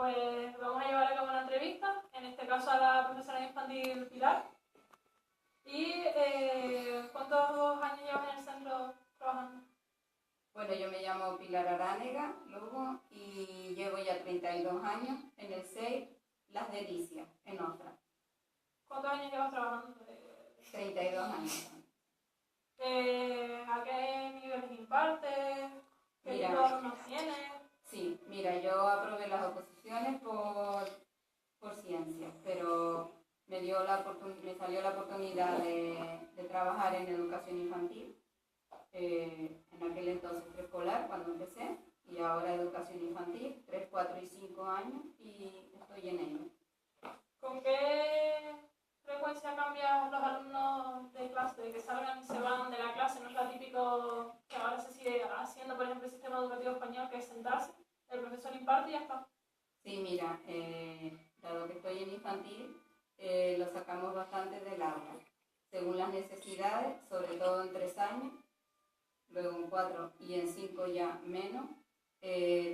Pues vamos a llevar a cabo una entrevista, en este caso a la profesora de infantil Pilar. ¿Y cuántos años llevas en el centro trabajando? Bueno, yo me llamo Pilar Aránega Lugo y llevo ya 32 años en el CEIP Las Delicias, en Ostra. ¿Cuántos años llevas trabajando? 32 años. ¿A qué niveles impartes? ¿Qué tipo de alumnos tienes? Sí, mira, yo aprobé las oposiciones por ciencias, pero me salió la oportunidad de trabajar en educación infantil, en aquel entonces preescolar cuando empecé, y ahora educación infantil, 3, 4 y 5 años, y estoy en ello. ¿Con qué frecuencia cambian los alumnos de clase, de que salgan y se van de la clase? No es lo típico que ahora se sigue haciendo, por ejemplo, el sistema educativo español, que es sentarse, el profesor imparte y ya está. Sí, mira, dado que estoy en infantil, lo sacamos bastante del aula, según las necesidades, sobre todo en 3 años, luego en 4 y en 5 ya menos.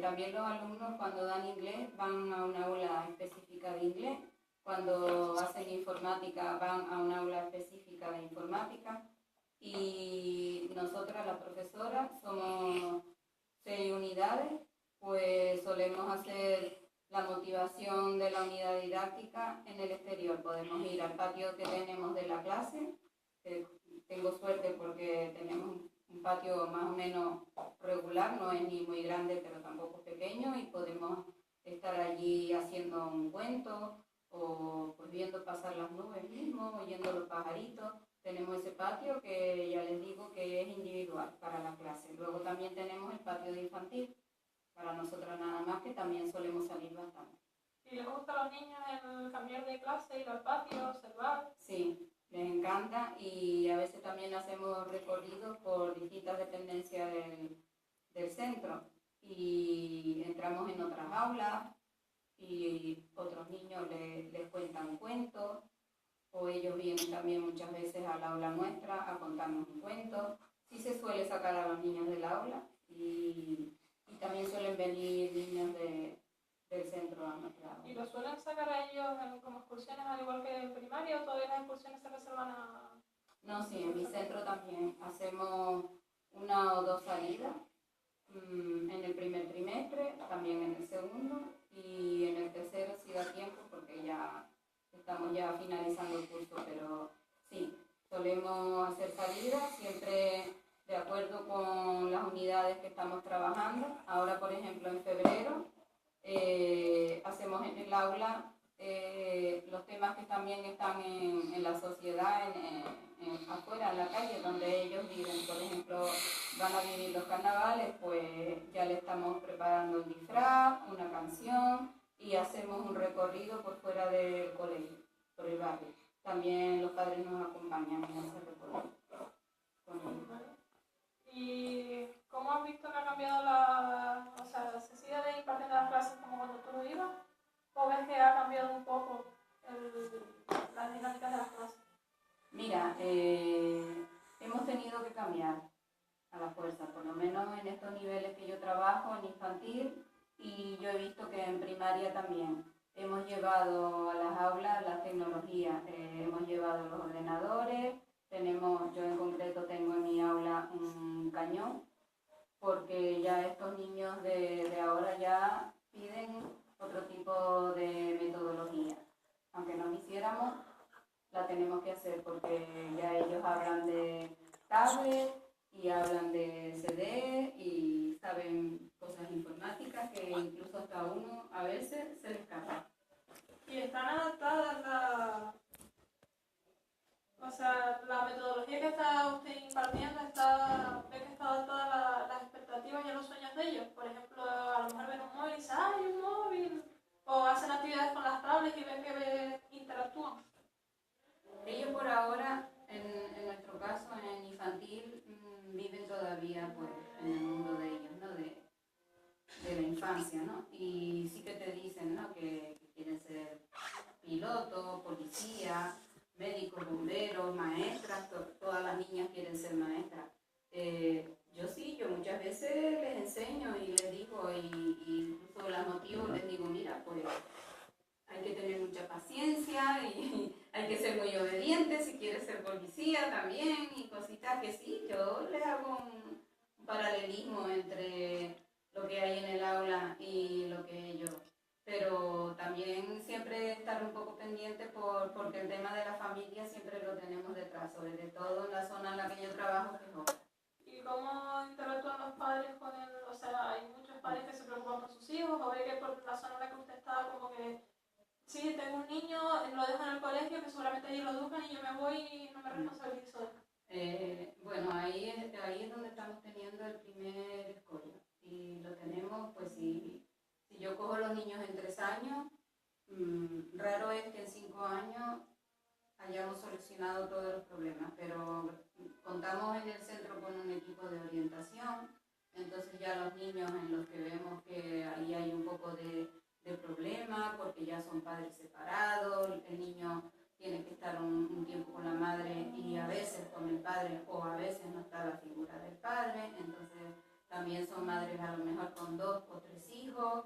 También los alumnos cuando dan inglés van a una aula específica de inglés, cuando hacen informática van a una aula específica de informática, y nosotras las profesoras somos 6 unidades, pues solemos hacer la motivación de la unidad didáctica en el exterior. Podemos ir al patio que tenemos de la clase, tengo suerte porque tenemos un patio más o menos regular, no es ni muy grande pero tampoco pequeño, y podemos estar allí haciendo un cuento o pues viendo pasar las nubes mismo, oyendo los pajaritos. Tenemos ese patio que ya les digo que es individual para la clase. Luego también tenemos el patio de infantil, para nosotras nada más, que también solemos salir bastante. ¿Y les gusta a los niños el cambiar de clase, ir al patio, observar? Sí, les encanta, y a veces también hacemos recorridos por distintas dependencias del centro y entramos en otras aulas y otros niños les cuentan cuentos, o ellos vienen también muchas veces al aula nuestra a contarnos un cuento. Sí se suele sacar a los niños del aula y también suelen venir niños del centro a nuestra aula. ¿Y los suelen sacar a ellos como excursiones al igual que en primaria, o todavía las excursiones se reservan a...? No, sí, en mi centro también hacemos 1 o 2 salidas, en el primer trimestre, también en el segundo, y en el tercero si da tiempo porque ya estamos ya finalizando el curso, pero sí, solemos hacer salidas siempre de acuerdo con las unidades que estamos trabajando. Ahora, por ejemplo, en febrero hacemos en el aula los temas que también están en la sociedad, afuera, en la calle, donde ellos viven. Por ejemplo, van a vivir los carnavales, pues ya le estamos preparando un disfraz, una canción, y hacemos un recorrido por fuera del colegio, por el barrio. También los padres nos acompañan en ese recorrido. ¿Y cómo has visto que ha cambiado la se sigue impartiendo las clases como cuando tú lo ibas? ¿O ves que ha cambiado un poco las dinámicas de las clases? Mira, hemos tenido que cambiar a la fuerza, por lo menos en estos niveles que yo trabajo, en infantil, y yo he visto que en primaria también. Hemos llevado a las aulas las tecnologías, hemos llevado los ordenadores, yo en concreto tengo en mi aula un cañón, porque ya estos niños de ahora ya piden otro tipo de metodología. Aunque no quisiéramos, la tenemos que hacer porque ya ellos hablan de tablet y hablan de CD y saben cosas informáticas que incluso hasta uno a veces se les escapa. ¿Y están adaptadas la metodología que está usted impartiendo, ve que está adaptada a las expectativas y a los sueños de ellos? Por ejemplo, a lo mejor ven un móvil y dicen, ¡ay, un móvil! O hacen actividades con las tablets y ven que interactúan. Ellos por ahora, en nuestro caso, en infantil, viven todavía pues, en el mundo de ellos, ¿no? De la infancia, ¿no? Y sí que te dicen, ¿no? que quieren ser pilotos, policías, médicos, bomberos, maestras, todas las niñas quieren ser maestras. Yo muchas veces les enseño y les digo, y incluso las motivo, les digo, mira, pues paciencia y hay que ser muy obediente si quieres ser policía también y cositas que sí, yo les hago un paralelismo entre lo que hay en el aula y lo que ellos, pero también siempre estar un poco pendiente porque el tema de la familia siempre lo tenemos detrás, sobre todo en la zona en la que yo trabajo, que es Oca. ¿Y cómo interactúan los padres con él? O sea, hay muchos padres que se preocupan por sus hijos, o ve que por la zona en la que usted está, como que, sí, tengo un niño, lo dejo en el colegio, que seguramente allí lo educan y yo me voy y no me responsabilizo de él. Bueno, ahí es donde estamos teniendo el primer escollo. Y lo tenemos, pues si yo cojo los niños en 3 años, raro es que en 5 años hayamos solucionado todos los problemas, pero contamos en el centro con un equipo de orientación, entonces ya los niños en los que vemos que ahí hay un poco de problema, porque ya son padres separados, el niño tiene que estar un tiempo con la madre y a veces con el padre o a veces no está la figura del padre, entonces también son madres a lo mejor con 2 o 3 hijos,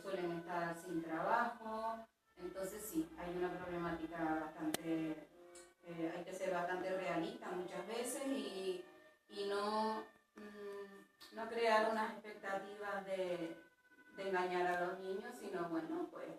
suelen estar sin trabajo, entonces sí, hay una problemática bastante, hay que ser bastante realista muchas veces y no crear unas expectativas de engañar a los niños, sino bueno, pues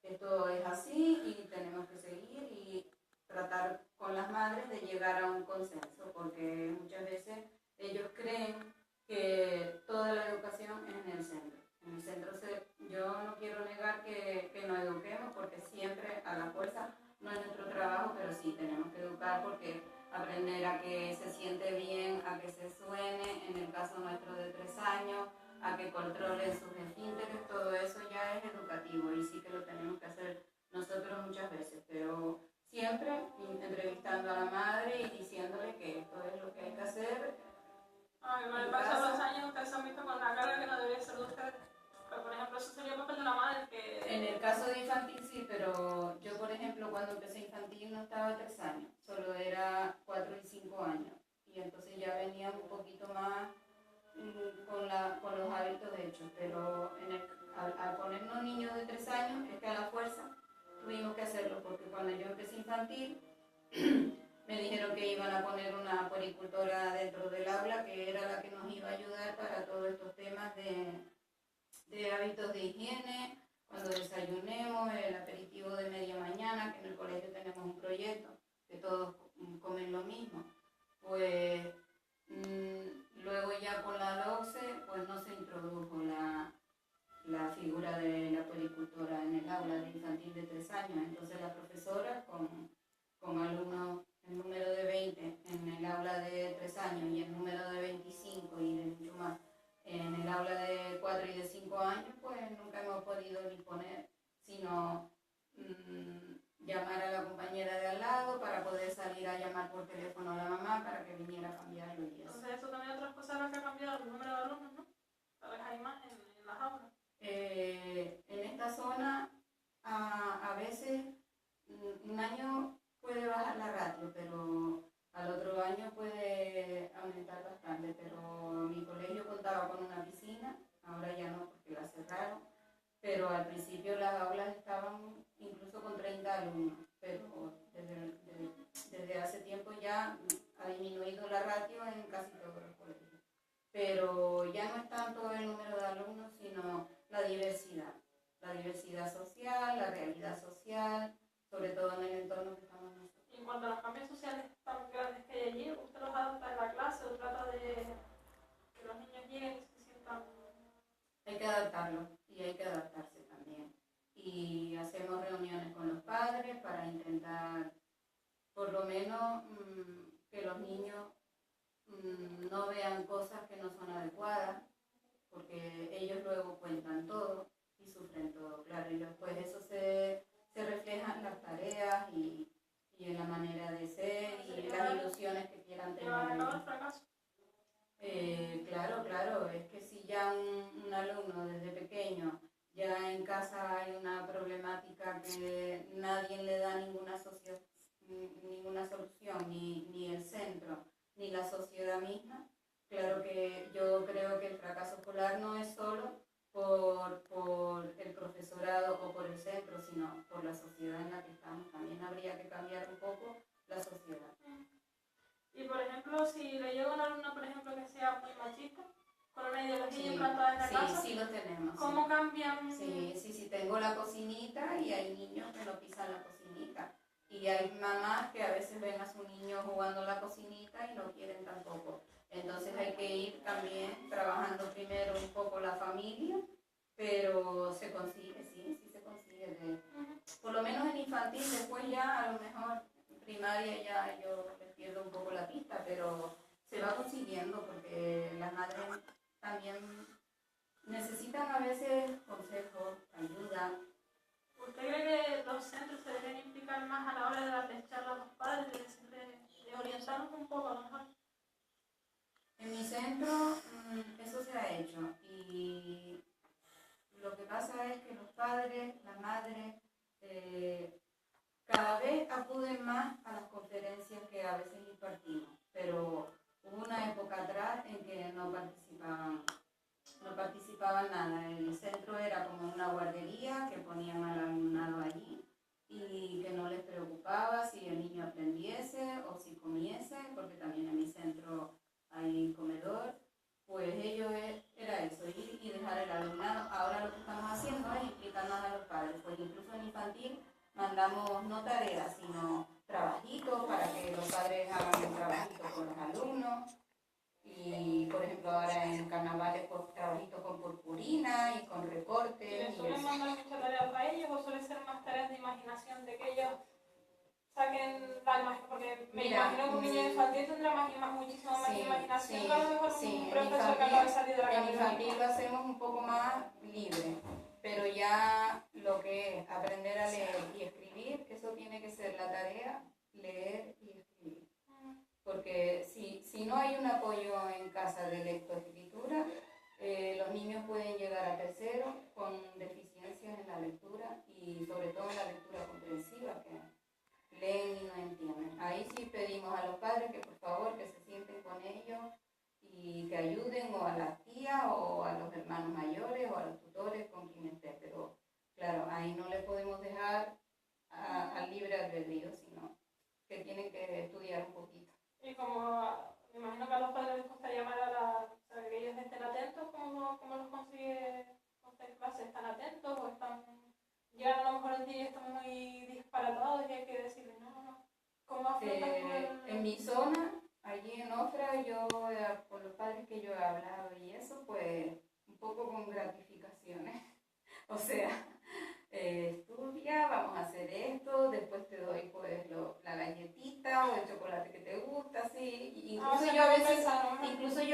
esto es así y tenemos que seguir y tratar con las madres de llegar a un consenso, porque muchas veces ellos creen que toda la educación es en el centro. En el centro yo no quiero negar que nos eduquemos, porque siempre a la fuerza no es nuestro trabajo, pero sí tenemos que educar porque aprender a que se siente bien, a que se suene, en el caso nuestro de 3 años, a que controlen sus esfínteres, todo eso ya es educativo y sí que lo tenemos que hacer nosotros muchas veces, pero siempre entrevistando a la madre y diciéndole que esto es lo que hay que hacer. Con el paso de los años ustedes se han visto con la carga que no debería ser de ustedes. Pero, por ejemplo, eso sería el papel de la madre que... En el caso de infantil sí, pero yo por ejemplo cuando empecé infantil no estaba 3 años, solo era 4 y 5 años y entonces ya venía un poquito más con los hábitos hechos, pero al ponernos niños de 3 años es que a la fuerza tuvimos que hacerlo, porque cuando yo empecé infantil me dijeron que iban a poner una puericultora dentro del aula que era la que nos iba a ayudar para todos estos temas de hábitos de higiene, cuando desayunemos, el aperitivo de media mañana, que en el colegio tenemos un proyecto que todos comen lo mismo, pues luego ya con la LOCSE pues no se introdujo la figura de la puericultora en el aula de infantil de 3 años, entonces la profesora con alumnos, el número de 20 en el aula de 3 años y el número de 25 y de mucho más en el aula de 4 y de 5 años, pues nunca hemos podido disponer, sino llamar a la compañera de al lado para poder salir a llamar por teléfono a la mamá para que viniera a cambiarlo y eso. Entonces eso también es otra cosa lo que ha cambiado el número de alumnos, ¿no? Tal vez hay más en las aulas. En esta zona a veces un año puede bajar la ratio, pero al otro año puede aumentar bastante, pero mi colegio contaba con una piscina, ahora ya no porque la cerraron, pero al principio las aulas estaban incluso con 30 alumnos, pero desde hace tiempo ya ha disminuido la ratio en casi todos los colegios. Pero ya no es tanto el número de alumnos, sino la diversidad social, la realidad social, sobre todo en el entorno que estamos nosotros. Y en cuanto a los cambios sociales tan grandes que hay allí, ¿usted los adapta en la clase o trata de que los niños lleguen y se sientan? Hay que adaptarlo y hay que adaptarse también. Y hacemos reuniones con los padres para intentar, por lo menos, que los niños no vean cosas que no son adecuadas, porque ellos luego cuentan todo y sufren todo, claro, y después eso se refleja en las tareas y en la manera de ser y en las ilusiones que quieran tener. ¿Llevar fracaso? Claro, es que si ya un alumno desde pequeño, ya en casa hay una problemática que nadie le da ninguna solución, ni el centro, ni la sociedad misma, claro que yo creo que el fracaso escolar no es solo por el profesorado o por el centro, sino por la sociedad. habría que cambiar un poco la sociedad. Y por ejemplo, si le llega un alumno, por ejemplo, que sea muy machista, con una ideología implantada en la casa, sí lo tenemos. ¿cómo cambian? Sí, tengo la cocinita y hay niños que no pisan la cocinita. Y hay mamás que a veces ven a su niño jugando la cocinita y no quieren tampoco. Entonces hay que ir también trabajando primero un poco la familia, pero se consigue, sí se consigue. Por lo menos en infantil, después ya a lo mejor en primaria ya yo les pierdo un poco la pista, pero se va consiguiendo porque las madres también necesitan a veces consejos, ayuda. ¿Usted cree que los centros se deben implicar más a la hora de darles charlas a los padres, de orientarnos un poco a lo mejor? En mi centro eso se ha hecho y lo que pasa es que los padres, las madres, cada vez acuden más a las conferencias que a veces impartimos, pero hubo una época atrás en que no participaban nada. El centro era como una guardería que ponían al alumnado allí y que no les preocupaba si el niño aprendiese o si comiese, porque también en mi centro hay comedor. Pues ello era eso, ir y dejar el alumnado. Ahora lo que estamos haciendo es implicar más a los padres, pues incluso en infantil mandamos no tareas, sino trabajitos para que los padres hagan el trabajito con los alumnos. Y por ejemplo ahora en carnavales pues trabajitos con purpurina y con recortes. ¿Y les suelen mandar muchas tareas para ellos o suelen ser más tareas de imaginación, de que ellos saquen la imagen? Porque me imagino que un niño infantil tendrá muchísimo más imaginación que a lo mejor un profesor que acaba de salir de la carrera. En infantil lo hacemos un poco más libre, pero ya lo que es aprender a leer y escribir, eso tiene que ser la tarea, leer y escribir. Porque si no hay un apoyo en casa de lectoescritura, los niños pueden llegar a tercero con deficiencias en la lectura y sobre todo en la lectura comprensiva, que leen y no entienden. Ahí sí pedimos a los padres que por favor que se sienten con ellos y que ayuden o a las tías o a los hermanos mayores o a los tutores con quien esté, pero claro, ahí no le podemos dejar al libre albedrío, sino que tienen que estudiar un poquito. Y como me imagino que a los padres les gusta llamar o sea, que ellos estén atentos, ¿cómo los consigue hacer clases? ¿Están atentos o llegan a lo mejor un día y están muy disparatados y hay que decirles no? ¿Cómo afrontas tú En mi zona, allí en Ofra, yo, con los padres que yo he hablado y eso, pues un poco con gratificaciones. O sea, estudia, vamos a hacer esto, después te doy pues la galletita o el chocolate que te gusta, así. Incluso yo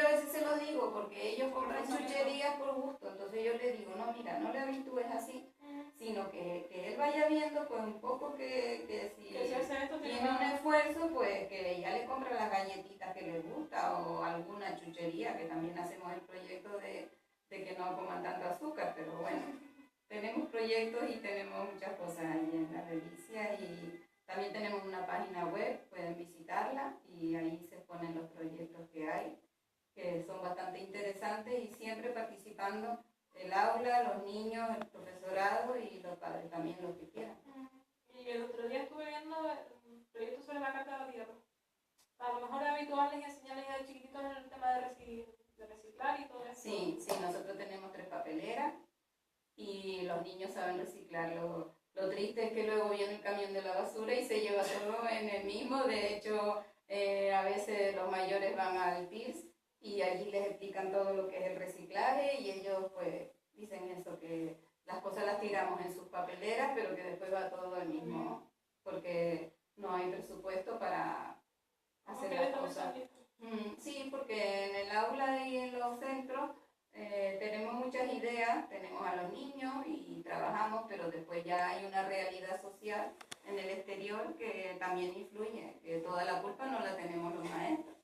a veces se lo digo porque ellos compran chucherías por gusto, entonces yo les digo, no, mira, no le habitúes así, sino que él vaya viendo pues un poco que si tiene un esfuerzo, pues que ya le compra las galletitas que le gusta o alguna chuchería, que también hacemos el proyecto de que no coman tanto azúcar, pero bueno. Tenemos proyectos y tenemos muchas cosas ahí en la Delicia y también tenemos una página web, pueden visitarla y ahí se ponen los proyectos que hay, que son bastante interesantes y siempre participando el aula, los niños, el profesorado y los padres también, los que quieran. Y el otro día estuve viendo un proyecto sobre la Carta de la Tierra. A lo mejor es habitual enseñarles a chiquititos en el tema de reciclar y todo eso. Sí, nosotros tenemos 3 papeleras. Y los niños saben reciclarlo. Lo triste es que luego viene el camión de la basura y se lleva todo en el mismo. De hecho, a veces los mayores van al PIRS y allí les explican todo lo que es el reciclaje y ellos pues dicen eso, que las cosas las tiramos en sus papeleras, pero que después va todo al mismo, porque no hay presupuesto para hacer las cosas. Sí, porque en el aula y en los centros tenemos muchas ideas, tenemos a los niños y trabajamos, pero después ya hay una realidad social en el exterior que también influye, que toda la culpa no la tenemos los maestros.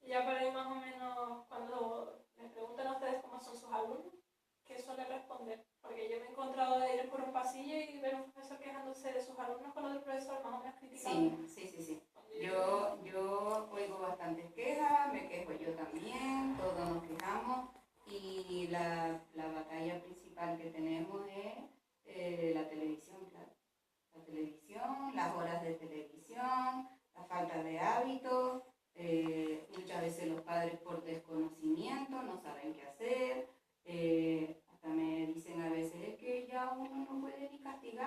Y ya para ir más o menos, cuando les preguntan a ustedes cómo son sus alumnos, ¿qué suelen responder? Porque yo me he encontrado de ir por un pasillo y ver a un profesor quejándose de sus alumnos con otro profesor más o menos criticando. Sí. Yo oigo bastantes quejas, me quejo yo también, todos nos quejamos y la batalla principal que tenemos es la televisión, claro. La televisión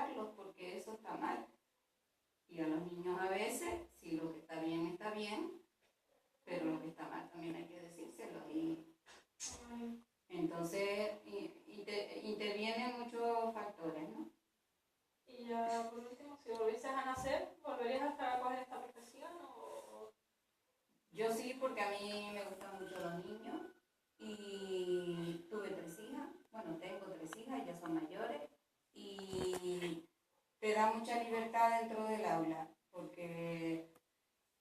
criticarlos porque eso está mal. Y a los niños a veces, si lo que está bien, pero lo que está mal también hay que decírselo. Y entonces intervienen muchos factores, ¿no? Y ya por último, si volvieses a nacer, ¿volverías a coger esta profesión o...? Yo sí, porque a mí me gustan mucho los niños y tuve 3 hijas, bueno, tengo 3 hijas, ya son mayores y te da mucha libertad dentro del aula, porque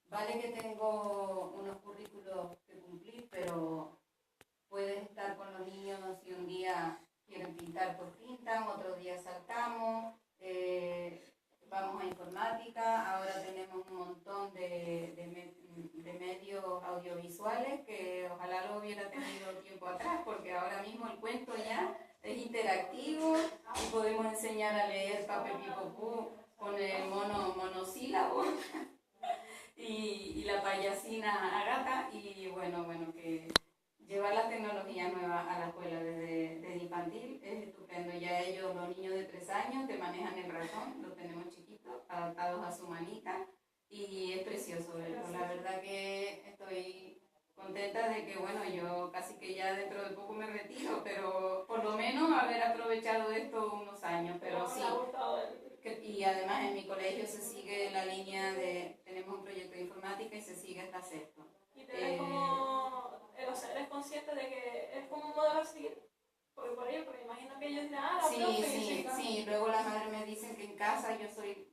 vale que tengo unos currículos que cumplir, pero puedes estar con los niños si un día quieren pintar, pues pintan, otro día saltamos, vamos a informática, ahora tenemos un montón de medios audiovisuales que ojalá lo hubiera tenido tiempo atrás, porque ahora mismo el cuento ya es interactivo y podemos enseñar a leer Pape Pipopú con el monosílabo y la payasina Agata, y bueno, que llevar la tecnología nueva a la escuela desde infantil es estupendo. Ya ellos, los niños de 3 años, te manejan el ratón, lo tenemos chiquito, adaptados a su manita, y es precioso verlo. La verdad que estoy contenta de que, bueno, yo casi que ya dentro de poco me retiro, pero por lo menos haber aprovechado esto unos años, pero sí. Y además en mi colegio se sigue la línea de, tenemos un proyecto de informática y se sigue hasta sexto. Y te ves como, o sea, eres consciente de que es como un modelo a seguir por ello, porque imagino que ellos dirán, la profe, sí, luego las madres me dicen que en casa yo soy,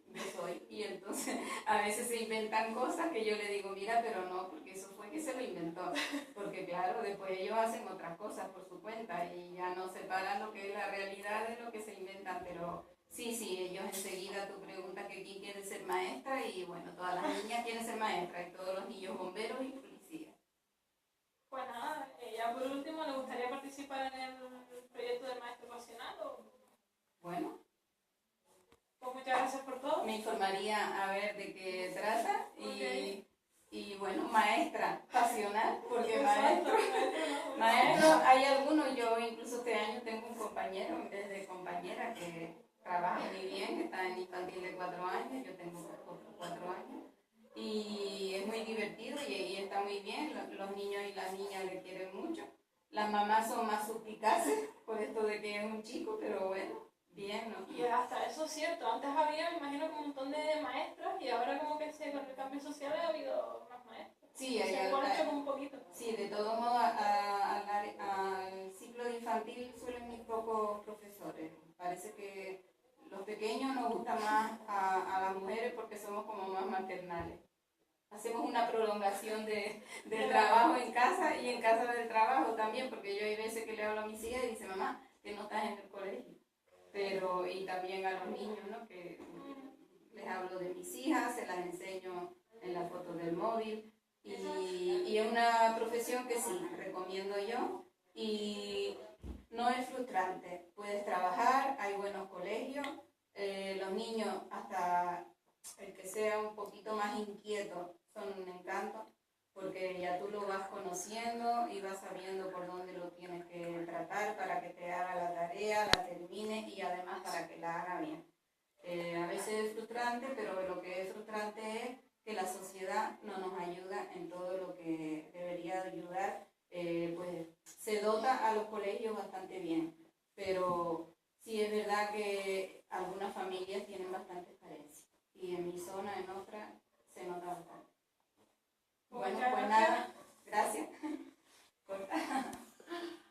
y entonces a veces se inventan cosas que yo le digo, mira, pero no, porque eso fue que se lo inventó, porque claro, después ellos hacen otras cosas por su cuenta y ya no separan lo que es la realidad de lo que se inventan, pero sí, ellos enseguida tú preguntas que quién quiere ser maestra y bueno, todas las niñas quieren ser maestras y todos los niños bomberos y policías. Pues nada, ya por último, ¿le gustaría participar en el proyecto del maestro pasional? Bueno. Pues muchas gracias por todo. Me informaría a ver de qué trata y bueno, maestra pasional, porque maestro, hay algunos, yo incluso este año tengo un compañero en vez de compañera que trabaja muy bien, está en infantil de 4 años, yo tengo otros 4 años. Y es muy divertido y está muy bien, los niños y las niñas le quieren mucho. Las mamás son más suspicaces por esto de que es un chico, pero bueno, bien, ¿no? Y hasta eso es cierto, antes había, me imagino, un montón de maestras y ahora como que con el cambio social ha habido más maestras. Sí, un poquito. Sí, de todo modo al ciclo de infantil suelen ir pocos profesores. Parece que los pequeños nos gusta más a las mujeres porque somos como más maternales. Hacemos una prolongación del trabajo en casa y en casa del trabajo también, porque yo hay veces que le hablo a mis hijas y dice, mamá, que no estás en el colegio. Pero, y también a los niños, ¿no? Que les hablo de mis hijas, se las enseño en la foto del móvil. Y es una profesión que sí, recomiendo yo. Y no es frustrante. Puedes trabajar, hay buenos colegios, los niños hasta el que sea un poquito más inquieto son un encanto, porque ya tú lo vas conociendo y vas sabiendo por dónde lo tienes que tratar para que te haga la tarea, la termine y además para que la haga bien. A veces es frustrante, pero lo que es frustrante es que la sociedad no nos ayuda en todo lo que debería ayudar, pues se dota a los colegios bastante bien, pero sí es verdad que algunas familias tienen bastantes carencias y en mi zona, en otra, se nota bastante. Bueno, pues nada.